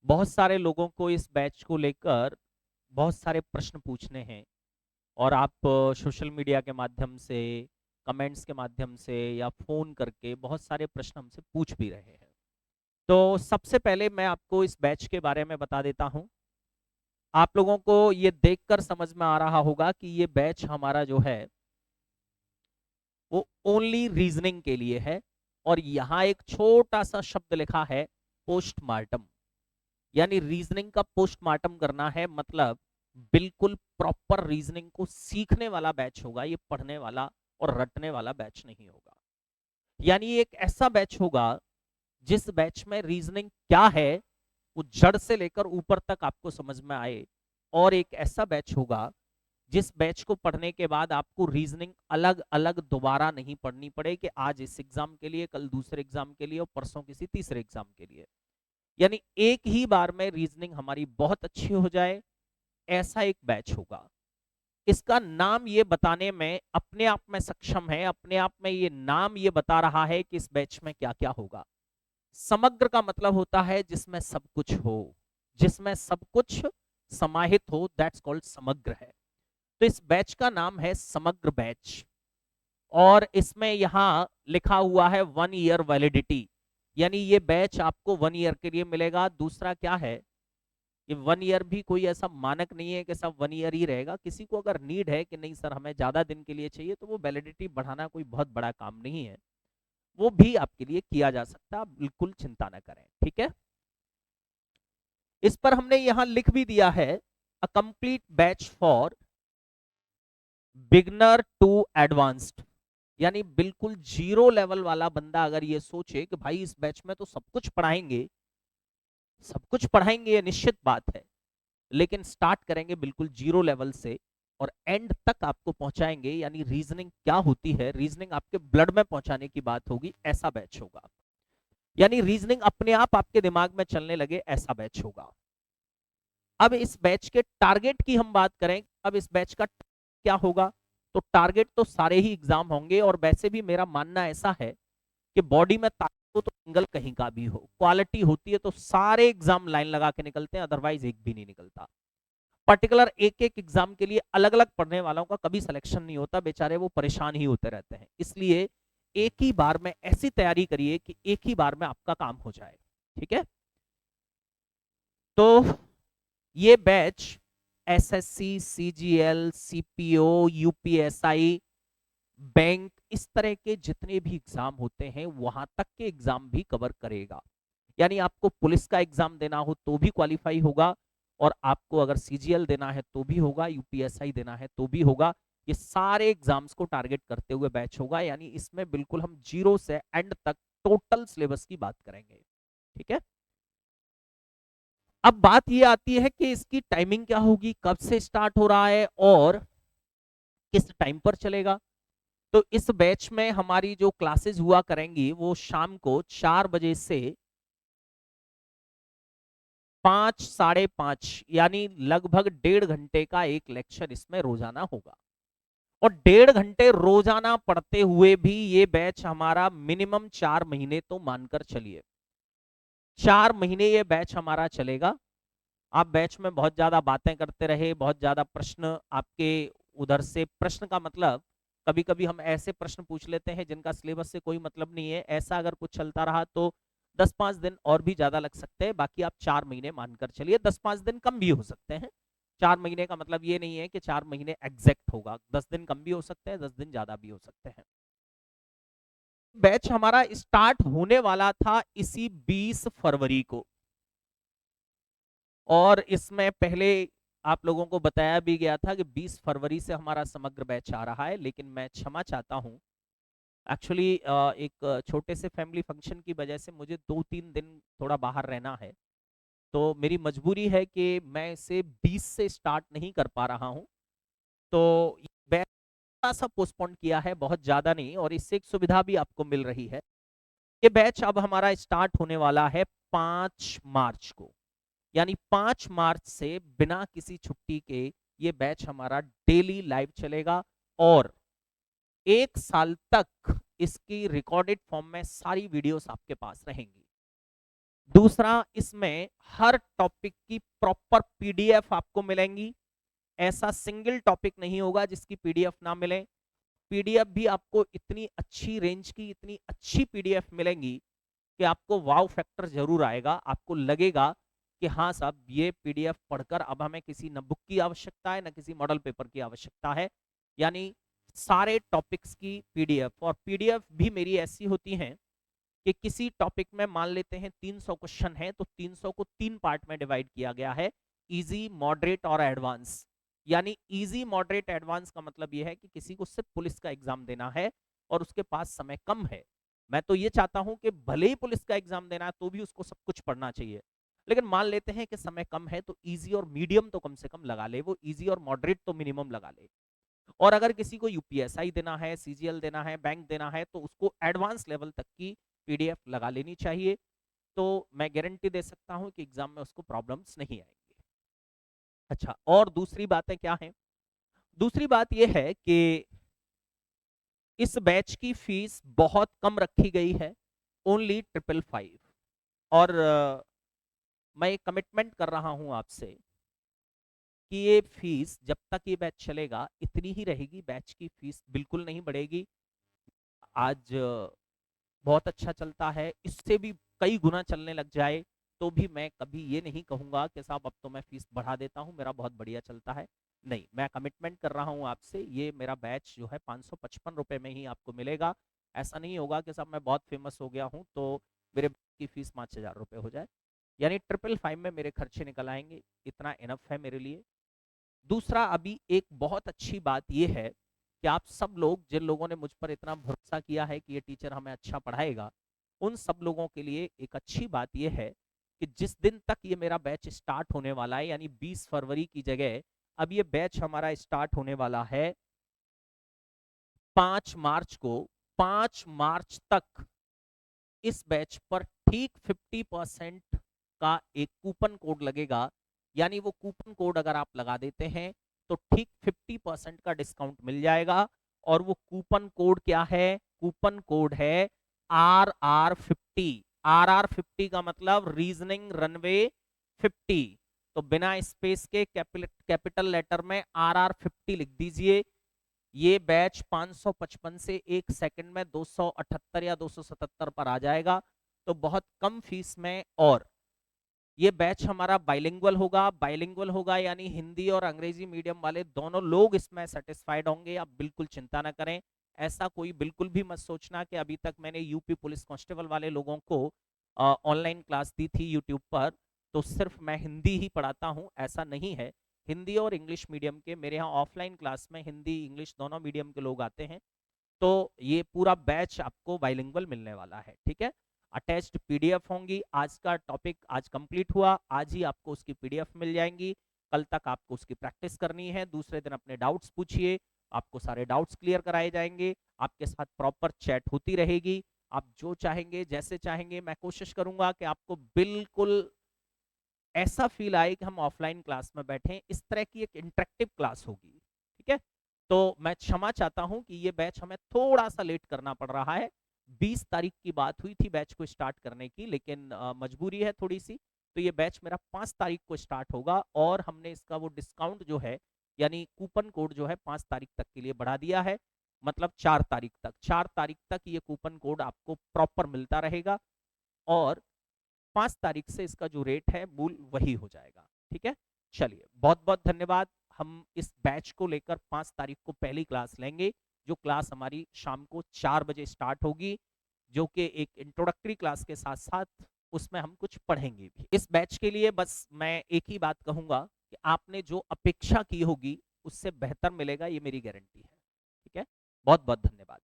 बहुत सारे लोगों को इस बैच को लेकर बहुत सारे प्रश्न पूछने हैं और आप सोशल मीडिया के माध्यम से, कमेंट्स के माध्यम से या फ़ोन करके बहुत सारे प्रश्न हमसे पूछ भी रहे हैं। तो सबसे पहले मैं आपको इस बैच के बारे में बता देता हूँ। आप लोगों को ये देखकर समझ में आ रहा होगा कि ये बैच हमारा जो है वो ओनली रीजनिंग के लिए है और यहाँ एक छोटा सा शब्द लिखा है पोस्टमार्टम, यानी रीजनिंग का पोस्टमार्टम करना है। मतलब बिल्कुल प्रॉपर रीजनिंग को सीखने वाला बैच होगा ये, पढ़ने वाला और रटने वाला बैच नहीं होगा। यानी एक ऐसा बैच होगा जिस बैच में रीजनिंग क्या है वो जड़ से लेकर ऊपर तक आपको समझ में आए, और एक ऐसा बैच होगा जिस बैच को पढ़ने के बाद आपको रीजनिंग अलग अलग दोबारा नहीं पढ़नी पड़े कि आज इस एग्जाम के लिए, कल दूसरे एग्जाम के लिए और परसों किसी तीसरे एग्जाम के लिए। यानी एक ही बार में रीजनिंग हमारी बहुत अच्छी हो जाए, ऐसा एक बैच होगा। इसका नाम ये बताने में अपने आप में सक्षम है, अपने आप में ये नाम ये बता रहा है कि इस बैच में क्या क्या होगा। समग्र का मतलब होता है जिसमें सब कुछ हो, जिसमें सब कुछ समाहित हो, दैट्स कॉल्ड समग्र है। तो इस बैच का नाम है समग्र बैच, और इसमें यहां लिखा हुआ है 1 ईयर वैलिडिटी, यानी ये बैच आपको 1 ईयर के लिए मिलेगा। दूसरा क्या है, ये 1 ईयर भी कोई ऐसा मानक नहीं है कि सब 1 ईयर ही रहेगा। किसी को अगर नीड है कि नहीं सर हमें ज्यादा दिन के लिए चाहिए, तो वो वैलिडिटी बढ़ाना कोई बहुत बड़ा काम नहीं है, वो भी आपके लिए किया जा सकता है, आप बिल्कुल चिंता ना करें। ठीक है, इस पर हमने यहां लिख भी दिया है, a complete batch for beginner to advanced. यानी बिल्कुल जीरो लेवल वाला बंदा अगर ये सोचे कि भाई इस बैच में तो सब कुछ पढ़ाएंगे, सब कुछ पढ़ाएंगे ये निश्चित बात है, लेकिन स्टार्ट करेंगे बिल्कुल जीरो लेवल से और एंड तक आपको पहुंचाएंगे, यानी रीजनिंग क्या होती है, रीजनिंग आपके ब्लड में पहुंचाने की बात होगी, ऐसा बैच होगा। यानी रीजनिंग अपने आप आपके दिमाग में चलने लगे, ऐसा बैच होगा। अब इस बैच के टारगेट की हम बात करें, अब इस बैच का क्या होगा, तो टारगेट तो सारे ही एग्जाम होंगे, और वैसे भी मेरा मानना ऐसा है कि बॉडी में ताकत हो तो सिंगल कहीं का भी हो, क्वालिटी होती है तो सारे एग्जाम लाइन लगा के निकलते हैं, अदरवाइज एक भी नहीं निकलता। पर्टिकुलर एक एक एग्जाम के लिए अलग अलग पढ़ने वालों का कभी सिलेक्शन नहीं होता, बेचारे वो परेशान ही होते रहते हैं। इसलिए एक ही बार में ऐसी तैयारी करिए कि एक ही बार में आपका काम हो जाए। ठीक है, तो ये batch SSC, CGL, CPO, UPSI, bank, इस तरह के जितने भी एग्जाम होते हैं वहां तक के एग्जाम भी कवर करेगा। यानी आपको पुलिस का एग्जाम देना हो तो भी क्वालिफाई होगा, और आपको अगर सीजीएल देना है तो भी होगा, यूपीएसआई देना है तो भी होगा। ये सारे एग्जाम्स को टारगेट करते हुए बैच होगा, यानी इसमें बिल्कुल हम जीरो से एंड तक टोटल सिलेबस की बात करेंगे। ठीक है, अब बात ये आती है कि इसकी टाइमिंग क्या होगी, कब से स्टार्ट हो रहा है और किस टाइम पर चलेगा। तो इस बैच में हमारी जो क्लासेस हुआ करेंगी वो शाम को 4 बजे से 5, 5:30, यानी लगभग 1.5 घंटे का एक लेक्चर इसमें रोजाना होगा। और 1.5 घंटे रोजाना पढ़ते हुए भी ये बैच हमारा मिनिमम 4 महीने तो मानकर चलिए, 4 महीने ये बैच हमारा चलेगा। आप बैच में बहुत ज्यादा बातें करते रहे, बहुत ज्यादा प्रश्न आपके उधर से, प्रश्न का मतलब कभी कभी हम ऐसे प्रश्न पूछ लेते हैं जिनका सिलेबस से कोई मतलब नहीं है, ऐसा अगर कुछ चलता रहा तो 10-5 दिन और भी ज्यादा लग सकते हैं। बाकी आप 4 महीने मानकर चलिए, 10-5 दिन कम भी हो सकते हैं। 4 महीने का मतलब ये नहीं है कि 4 महीने एग्जैक्ट होगा, 10 दिन कम भी हो सकते हैं, 10 दिन ज्यादा भी हो सकते हैं। बैच हमारा स्टार्ट होने वाला था इसी 20 फरवरी को, और इसमें पहले आप लोगों को बताया भी गया था कि 20 फरवरी से हमारा समग्र बैच आ रहा है, लेकिन मैं क्षमा चाहता हूं, एक्चुअली एक छोटे से फैमिली फंक्शन की वजह से मुझे 2-3 दिन थोड़ा बाहर रहना है, तो मेरी मजबूरी है कि मैं इसे 20 से स्टार्ट नहीं कर पा रहा हूं। तो बैच थोड़ा सा पोस्टपोन किया है, बहुत ज्यादा नहीं, और इससे एक सुविधा भी आपको मिल रही है। ये बैच अब हमारा स्टार्ट होने वाला है 5 मार्च को, यानी 5 मार्च से बिना किसी छुट्टी के ये बैच हमारा डेली लाइव चलेगा, और 1 साल तक इसकी रिकॉर्डेड फॉर्म में सारी वीडियोस आपके पास रहेंगी। दूसरा, इसमें हर टॉपिक की प्रॉपर पीडीएफ आपको मिलेंगी। ऐसा सिंगल टॉपिक नहीं होगा जिसकी पीडीएफ ना मिले। पीडीएफ भी आपको इतनी अच्छी रेंज की, इतनी अच्छी पीडीएफ मिलेंगी कि आपको वाव फैक्टर जरूर आएगा। आपको लगेगा कि हाँ साहब, ये पीडीएफ पढ़कर अब हमें किसी न बुक की आवश्यकता है, न किसी मॉडल पेपर की आवश्यकता है। यानी सारे टॉपिक्स की पीडीएफ, और पीडीएफ भी मेरी ऐसी होती हैं कि किसी टॉपिक में मान लेते हैं 300 क्वेश्चन है, तो 300 को 3 पार्ट में डिवाइड किया गया है, इजी, मॉडरेट और एडवांस। यानी इजी, मॉडरेट, एडवांस का मतलब यह है कि किसी को सिर्फ पुलिस का एग्जाम देना है और उसके पास समय कम है। मैं तो ये चाहता हूं कि भले ही पुलिस का एग्जाम देना है तो भी उसको सब कुछ पढ़ना चाहिए, लेकिन मान लेते हैं कि समय कम है, तो इजी और मीडियम तो कम से कम लगा ले, वो इजी और मॉडरेट तो मिनिमम लगा ले। और अगर किसी को यूपीएसआई देना है, सीजीएल देना है, बैंक देना है, तो उसको एडवांस लेवल तक की पीडीएफ लगा लेनी चाहिए। तो मैं गारंटी दे सकता हूं कि एग्जाम में उसको प्रॉब्लम्स नहीं आएंगी। अच्छा, और दूसरी बातें क्या हैं? दूसरी बात यह है कि इस बैच की फीस बहुत कम रखी गई है, ओनली 555। और मैं एक कमिटमेंट कर रहा हूं आपसे कि ये फीस जब तक ये बैच चलेगा इतनी ही रहेगी, बैच की फीस बिल्कुल नहीं बढ़ेगी। आज बहुत अच्छा चलता है, इससे भी कई गुना चलने लग जाए तो भी मैं कभी ये नहीं कहूंगा कि साहब अब तो मैं फीस बढ़ा देता हूं, मेरा बहुत बढ़िया चलता है। नहीं, मैं कमिटमेंट कर रहा हूं आपसे, ये मेरा बैच जो है 555 में ही आपको मिलेगा। ऐसा नहीं होगा कि साहब मैं बहुत फेमस हो गया हूं तो मेरे की फीस 5,000 रुपये हो जाए। यानी 555 में मेरे खर्चे निकल आएंगे, इतना इनफ है मेरे लिए। दूसरा, अभी एक बहुत अच्छी बात यह है कि आप सब लोग, जिन लोगों ने मुझ पर इतना भरोसा किया है कि ये टीचर हमें अच्छा पढ़ाएगा, उन सब लोगों के लिए एक अच्छी बात यह है कि जिस दिन तक ये मेरा बैच स्टार्ट होने वाला है, यानी 20 फरवरी की जगह अब ये बैच हमारा स्टार्ट होने वाला है 5 मार्च को। 5 मार्च तक इस बैच पर ठीक 50% का एक कूपन कोड लगेगा। यानी वो कूपन कोड अगर आप लगा देते हैं तो ठीक 50% का डिस्काउंट मिल जाएगा। और वो कूपन कोड क्या है? कूपन कोड है RR50। RR50 का मतलब रीजनिंग रनवे 50। तो बिना स्पेस के कैपिटल लेटर में RR50 लिख दीजिए। ये बैच 555 से 1 सेकंड में 278 या 277 पर आ जाएगा, तो बहुत कम फीस में। और ये बैच हमारा बाइलिंगुअल होगा। बाइलिंगुअल होगा यानी हिंदी और अंग्रेजी मीडियम वाले दोनों लोग इसमें सेटिस्फाइड होंगे, आप बिल्कुल चिंता ना करें। ऐसा कोई बिल्कुल भी मत सोचना कि अभी तक मैंने यूपी पुलिस कांस्टेबल वाले लोगों को ऑनलाइन क्लास दी थी यूट्यूब पर तो सिर्फ मैं हिंदी ही पढ़ाता हूं, ऐसा नहीं है। हिंदी और इंग्लिश मीडियम के मेरे यहाँ ऑफलाइन क्लास में हिंदी इंग्लिश दोनों मीडियम के लोग आते हैं। तो ये पूरा बैच आपको बाइलिंगुअल मिलने वाला है, ठीक है। अटैच्ड पीडीएफ होंगी। आज का टॉपिक आज कंप्लीट हुआ, आज ही आपको उसकी पीडीएफ मिल जाएंगी। कल तक आपको उसकी प्रैक्टिस करनी है, दूसरे दिन अपने डाउट्स पूछिए, आपको सारे डाउट्स क्लियर कराए जाएंगे। आपके साथ प्रॉपर चैट होती रहेगी। आप जो चाहेंगे, जैसे चाहेंगे, मैं कोशिश करूंगा कि आपको बिल्कुल ऐसा फील आए कि हम ऑफलाइन क्लास में बैठे हैं। इस तरह की एक इंटरेक्टिव क्लास होगी, ठीक है। तो मैं क्षमा चाहता हूं कि ये बैच हमें थोड़ा सा लेट करना पड़ रहा है। 20 तारीख की बात हुई थी बैच को स्टार्ट करने की, लेकिन मजबूरी है थोड़ी सी। तो ये बैच मेरा 5 तारीख को स्टार्ट होगा और हमने इसका वो डिस्काउंट जो है, यानी कूपन कोड जो है 5 तारीख तक के लिए बढ़ा दिया है। मतलब 4 तारीख तक, 4 तारीख तक ये कूपन कोड आपको प्रॉपर मिलता रहेगा। और 5 तारीख से इसका जो रेट है मूल वही हो जाएगा, ठीक है। चलिए, बहुत बहुत धन्यवाद। हम इस बैच को लेकर 5 तारीख को पहली क्लास लेंगे, जो क्लास हमारी शाम को 4 बजे स्टार्ट होगी, जो कि एक इंट्रोडक्टरी क्लास के साथ साथ उसमें हम कुछ पढ़ेंगे भी। इस बैच के लिए बस मैं एक ही बात कहूंगा कि आपने जो अपेक्षा की होगी उससे बेहतर मिलेगा, ये मेरी गारंटी है, ठीक है। बहुत बहुत धन्यवाद।